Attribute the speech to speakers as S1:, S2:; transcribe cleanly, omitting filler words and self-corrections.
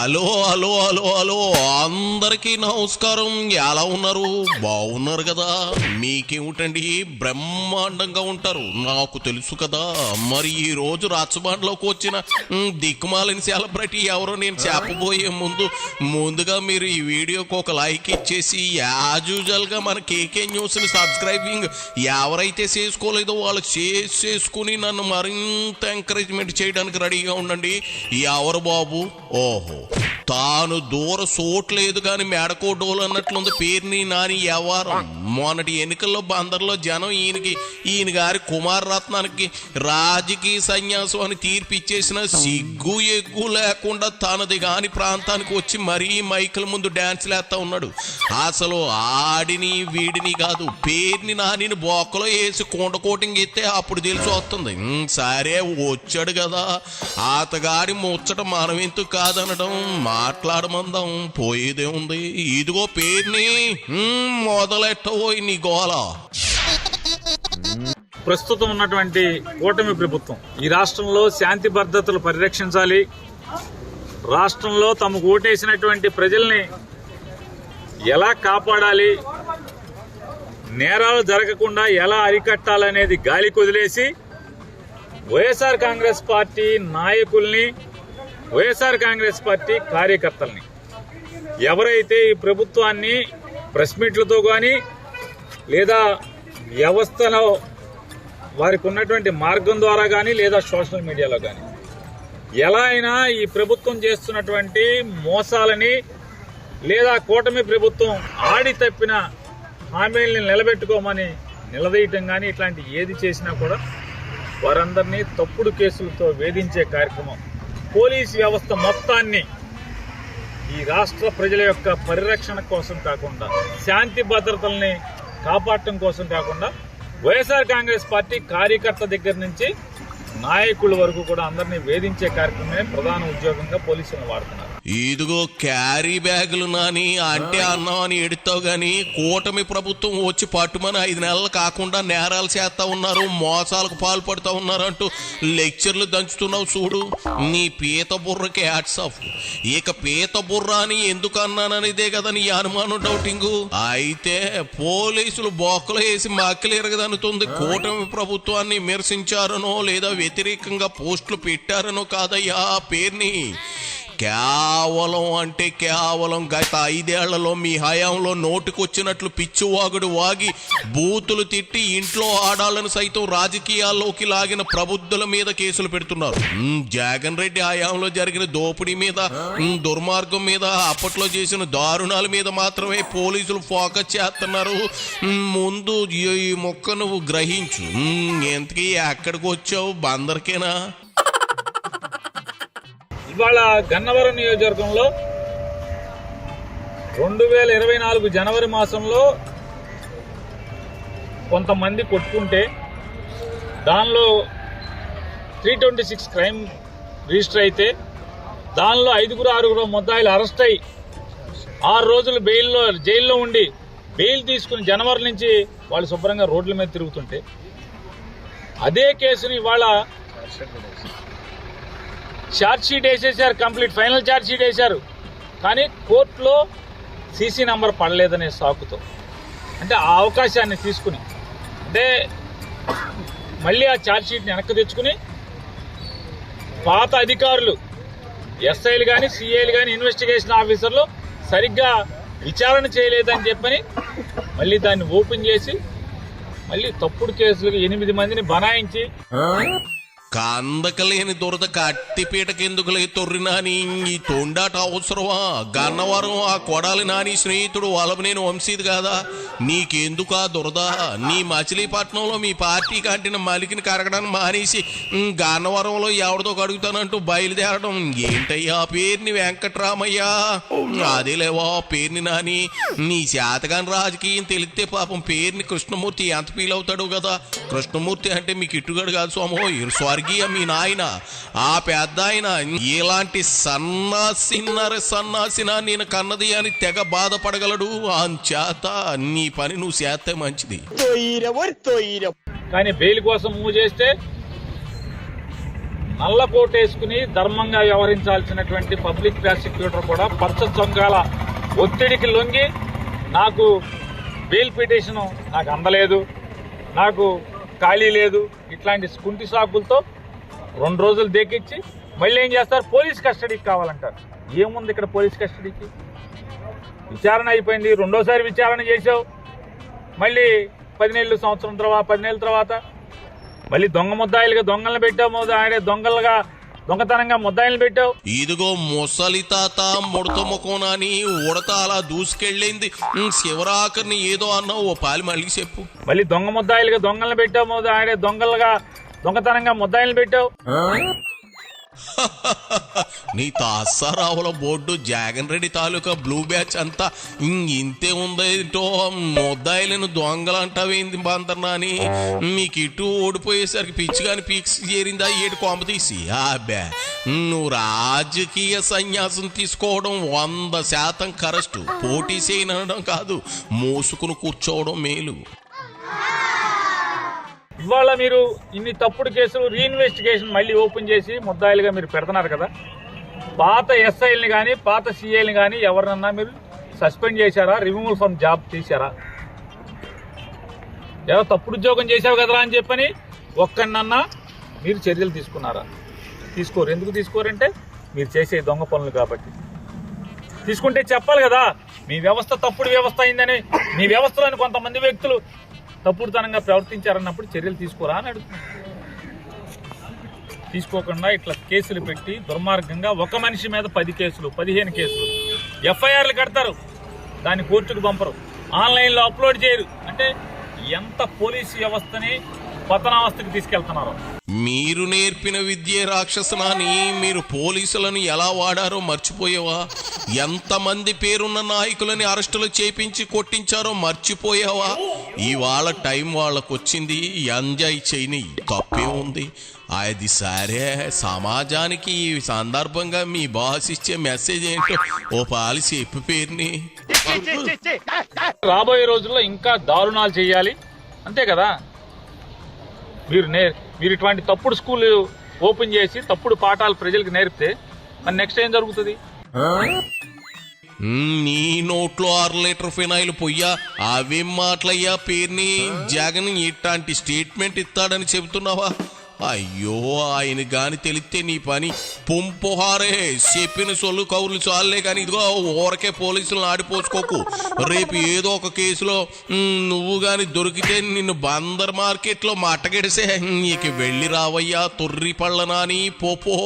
S1: Hello hello hello hello అందరికీ నమస్కారం. ఎలా ఉన్నారు? బాగున్నారు కదా? మీకేమిటండి, బ్రహ్మాండంగా ఉంటారు నాకు తెలుసు కదా. మరి ఈ రోజు రాచబాండ్లోకి వచ్చిన దిక్కుమాలిన సెలబ్రిటీ ఎవరో నేను చెప్పబోయే ముందుగా మీరు ఈ వీడియోకి ఒక లైక్ ఇచ్చేసి యాజ్ యూజువల్ గా మన కేకే న్యూస్ ని సబ్స్క్రైబింగ్ ఎవరైతే చేసుకోలేదో వాళ్ళు చేసుకుని నన్ను మరింత ఎంకరేజ్మెంట్ చేయడానికి రెడీగా ఉండండి. ఎవరు బాబు? ఓహో, తాను దూర సోట్లేదు కానీ మేడకో డోలు అన్నట్లుంది పేరుని నాని వ్యవహారం. మొన్నటి ఎన్నికల్లో బందర్లో జనం ఈయన గారి కుమార రత్నానికి రాజకీయ సన్యాసం అని తీర్పిచ్చేసిన సిగ్గు ఎగ్గు లేకుండా తనది కాని ప్రాంతానికి వచ్చి మరీ మైకుల ముందు డాన్స్ లేస్తా ఉన్నాడు. అసలు ఆడిని వీడిని కాదు, పేరుని నానిని బొక్కలో వేసి కుండ కోటింగ్ ఎత్తే అప్పుడు తెలిసి వస్తుంది. సరే వచ్చాడు కదా, ఆతగాడి ముచ్చట మనం ఎందుకు కాదనడం, మాట్లాడమందాం, పోయేదే ఉంది. ఇదిగో పేరుని మొదలెట్టబోయి నీ గోల.
S2: ప్రస్తుతం ఉన్నటువంటి కూటమి ప్రభుత్వం ఈ రాష్ట్రంలో శాంతి భద్రతలు పరిరక్షించాలి, రాష్ట్రంలో తమకు ఓటేసినటువంటి ప్రజల్ని ఎలా కాపాడాలి, నేరాలు జరగకుండా ఎలా అరికట్టాలనేది గాలి కొదిలేసి వైఎస్ఆర్ కాంగ్రెస్ పార్టీ నాయకుల్ని, వైఎస్ఆర్ కాంగ్రెస్ పార్టీ కార్యకర్తల్ని, ఎవరైతే ఈ ప్రభుత్వాన్ని ప్రెస్ మీట్లతో కానీ లేదా వ్యవస్థలో వారికి ఉన్నటువంటి మార్గం ద్వారా కానీ లేదా సోషల్ మీడియాలో కానీ ఎలా అయినా ఈ ప్రభుత్వం చేస్తున్నటువంటి మోసాలని లేదా కూటమి ప్రభుత్వం ఆడి తప్పిన హామీల్ని నిలబెట్టుకోమని నిలదీయటం కానీ ఇట్లాంటి ఏది చేసినా కూడా వారందరినీ తప్పుడు కేసులతో వేధించే కార్యక్రమం, పోలీస్ వ్యవస్థ మొత్తాన్ని ఈ రాష్ట్ర ప్రజల యొక్క పరిరక్షణ కోసం కాకుండా, శాంతి భద్రతల్ని కాపాడటం కోసం కాకుండా వైఎస్ఆర్ కాంగ్రెస్ పార్టీ కార్యకర్త దగ్గర నుంచి నాయకుల వరకు కూడా అందరినీ వేధించే కార్యక్రమమే ప్రధాన ఉద్యోగంగా పోలీసులను వాడుతున్నారు.
S1: ఇదిగో క్యారీ బ్యాగులు నాని అంటే అన్నాం అని ఎడుతావు గాని కూటమి ప్రభుత్వం వచ్చి పట్టుమని 5 నెలలు కాకుండా నేరాలు చేస్తా ఉన్నారు, మోసాలకు పాల్పడుతూ ఉన్నారు అంటూ లెక్చర్లు దంచుతున్నావు చూడు. నీ పీత బుర్రకి హ్యాట్స్ ఆఫ్. ఇక పీత బుర్ర అని ఎందుకు అన్నాననిదే కదా నీ అనుమానం, డౌటింగ్. అయితే పోలీసులు బొక్కలు వేసి మక్కలు ఎరగదనుతుంది. కూటమి ప్రభుత్వాన్ని విమర్శించారనో లేదా వ్యతిరేకంగా పోస్టులు పెట్టారనో కాదయ్యా పేరుని. కేవలం అంటే కేవలం గత 5 ఏళ్లలో మీ హయాంలో నోటికొచ్చినట్లు పిచ్చివాగుడు వాగి బూతులు తిట్టి ఇంట్లో ఆడాలను సైతం రాజకీయాల్లోకి లాగిన ప్రబుద్ధుల మీద కేసులు పెడుతున్నారు. జగన్ రెడ్డి హయాంలో జరిగిన దోపిడీ మీద, దుర్మార్గం మీద, అప్పట్లో చేసిన దారుణాల మీద మాత్రమే పోలీసులు ఫోకస్ చేస్తున్నారు. ముందు ఈ మొక్క నువ్వు గ్రహించు. ఎంతకీ ఎక్కడికి వచ్చావు? బందర్కేనా?
S2: ఇవాళ గన్నవరం నియోజకవర్గంలో 2024 జనవరి మాసంలో కొంతమంది కొట్టుకుంటే దానిలో 326 క్రైమ్ రిజిస్టర్ అయితే దానిలో 5-6 ముద్దాయిలు అరెస్ట్ అయ్యి 6 రోజులు జైల్లో ఉండి బెయిల్ తీసుకుని జనవరి నుంచి వాళ్ళు శుభ్రంగా రోడ్ల మీద తిరుగుతుంటే అదే కేసుని ఇవాళ ఛార్జ్ షీట్ వేసేసారు, కంప్లీట్ ఫైనల్ ఛార్జ్ షీట్ వేశారు. కానీ కోర్టులో సీసీ నంబర్ పడలేదనే సాకుతో, అంటే ఆ అవకాశాన్ని తీసుకుని, అంటే మళ్ళీ ఆ ఛార్జ్ షీట్ని వెనక్కి తెచ్చుకుని పాత అధికారులు ఎస్ఐలు కానీ సిఐలు కానీ ఇన్వెస్టిగేషన్ ఆఫీసర్లు సరిగ్గా విచారణ చేయలేదని చెప్పని మళ్ళీ దాన్ని ఓపెన్ చేసి మళ్ళీ తప్పుడు కేసులు 8 మందిని బనాయించి
S1: కందకలేని దురద కట్టిపీటకెందుకు తొర్రి నాని ఈ తొండాట అవసరమా? గన్నవరం ఆ కొడాలి నాని స్నేహితుడు వలభనేని వంశీది కాదా? నీకెందుకు ఆ దురద? నీ మచిలీపట్నంలో మీ పార్టీ కంటిన మలికిని కరగడానికి మానేసి గన్నవరంలో ఎవరితో కడుగుతానంటూ బయలుదేరడం ఏంటయ్యా పేరుని? వెంకట్రామయ్యా అదేలేవా పేరుని నాని. నీ శాతగాని రాజకీయం తెలిస్తే పాపం పేరుని కృష్ణమూర్తి ఎంత ఫీల్ అవుతాడు కదా. కృష్ణమూర్తి అంటే మీకు ఇట్టుగాడు కాదు సోమో, స్వర్గీయ మీ నాయన, ఆ పెద్ద ఆయన ఇలాంటి సన్నాసినా నేను కన్నది అని తెగ బాధపడగలడు. అంచేత నీ పని నువ్వు చేస్తే మంచిది.
S2: కానీ బెయిల్ కోసం మూవ్ చేస్తే నల్ల కోటేసుకుని ధర్మంగా వ్యవహరించాల్సినటువంటి పబ్లిక్ ప్రాసిక్యూటర్ కూడా పచ్చ చొంగాల ఒత్తిడికి లొంగి నాకు బెయిల్ పిటిషన్ నాకు అందలేదు, నాకు ఖాళీ లేదు, ఇట్లాంటి కుంటి సాకులతో 2 రోజులు దేకిచ్చి మళ్ళీ ఏం చేస్తారు, పోలీస్ కస్టడీకి కావాలంటారు. ఏముంది ఇక్కడ పోలీస్ కస్టడీకి? విచారణ అయిపోయింది, రెండోసారి విచారణ చేసావు, మళ్ళీ 10 నెలలు సంవత్సరం తర్వాత 10 నెలల తర్వాత మళ్ళీ దొంగ ముద్దాయిలుగా దొంగలను పెట్టావు, దొంగలుగా దొంగతనంగా ముద్దాయిలు పెట్టావు.
S1: ఇదిగో ముసలి తాత ముడత ముఖోనాని ఉడత అలా దూసుకెళ్ళింది. శివరాకర్ని ఏదో అన్నావు, ఓ పాలి మళ్ళీ చెప్పు.
S2: మళ్ళీ దొంగ ముద్దాయిలుగా దొంగలను పెట్టావు, దొంగలుగా దొంగతనంగా ముద్దాయిలు పెట్టావు.
S1: నీ తాసారావుల బోర్డు జగన్ రెడ్డి తాలూకా బ్లూ బ్యాచ్ అంతా ఇంతే ఉందేంటో, ముద్దాయిలను దొంగలు అంటావేంది బందర్నా అని. మీకు ఇటు ఓడిపోయేసరికి పిచ్చిగాని పీక్స్ చేరిందా ఏడు కొమ్మ తీసి. అబ్బా, నువ్వు రాజకీయ సన్యాసం తీసుకోవడం 100% కరెక్ట్. పోటీ చేయనడం కాదు, మోసుకుని కూర్చోవడం మేలు.
S2: ఇవాళ మీరు ఇన్ని తప్పుడు కేసులు రీఇన్వెస్టిగేషన్ మళ్ళీ ఓపెన్ చేసి ముద్దాయిలుగా మీరు పెడుతున్నారు కదా. పాత ఎస్ఐల్ని కానీ పాత సిఐల్ని కానీ ఎవరినన్నా మీరు సస్పెండ్ చేశారా, రిమూవల్ ఫ్రమ్ జాబ్ తీశారా? ఏదో తప్పుడు ఉద్యోగం చేశావు కదరా అని చెప్పని ఒక్కడినన్నా మీరు చర్యలు తీసుకున్నారా? తీసుకోరు. ఎందుకు తీసుకోరంటే మీరు చేసే దొంగ పనులు కాబట్టి. తీసుకుంటే చెప్పాలి కదా, మీ వ్యవస్థ తప్పుడు వ్యవస్థ అయిందని, మీ వ్యవస్థలోని కొంతమంది వ్యక్తులు తప్పుడుతనంగా ప్రవర్తించారన్నప్పుడు చర్యలు తీసుకోరా అని అడుగుతున్నారు. తీసుకోకుండా ఇట్లా కేసులు పెట్టి దుర్మార్గంగా ఒక మనిషి మీద 10 కేసులు 15 కేసులు ఎఫ్ఐఆర్లు కడతారు, దాన్ని కోర్టుకు పంపరు, ఆన్లైన్లో అప్లోడ్ చేయరు. అంటే ఎంత పోలీసు వ్యవస్థని పతనావస్థకి తీసుకెళ్తున్నారు.
S1: మీరు నేర్పిన విద్యే రాక్షసనాన్ని మీరు పోలీసులను ఎలా వాడారో మర్చిపోయావా? ఎంతమంది పేరున్న నాయకులని అరెస్టులు చేపించి కొట్టించారో మర్చిపోయావా? ఇవాళ టైం వాళ్ళకు వచ్చింది, ఎంజాయ్ చేయని తప్పే ఉంది. అది సరే, సమాజానికి ఈ సందర్భంగా మీ బాస్ ఇచ్చే మెసేజ్ ఏంటో ఓ పాలి చెప్పు పేరుని.
S2: రాబోయే రోజుల్లో ఇంకా దారుణాలు చేయాలి, అంతే కదా. మీరు ఇటువంటి తప్పుడు స్కూల్ ఓపెన్ చేసి తప్పుడు పాఠాలు ప్రజలకు నేర్పితే మరి నెక్స్ట్ ఏం జరుగుతుంది?
S1: నీ నోట్లో 6 లీటర్ ఫినాయిల్ పొయ్యా, అవేం మాటలయ్యా పేరుని. జగన్ ఇట్లాంటి స్టేట్మెంట్ ఇస్తాడని చెబుతున్నావా? అయ్యో, ఆయన గాని తెలిస్తే నీ పని పొంపుహారే. చెప్పిన సొల్లు కౌర్లు చాలే కానీ ఇదిగో ఊరకే పోలీసులను ఆడిపోసుకోకు. రేపు ఏదో ఒక కేసులో నువ్వు గాని దొరికితే నిన్ను బందర్ మార్కెట్లో మట్టగెడిసే. నీకు వెళ్ళి రావయ్యా తొర్రి పళ్ళనా అని పోపో.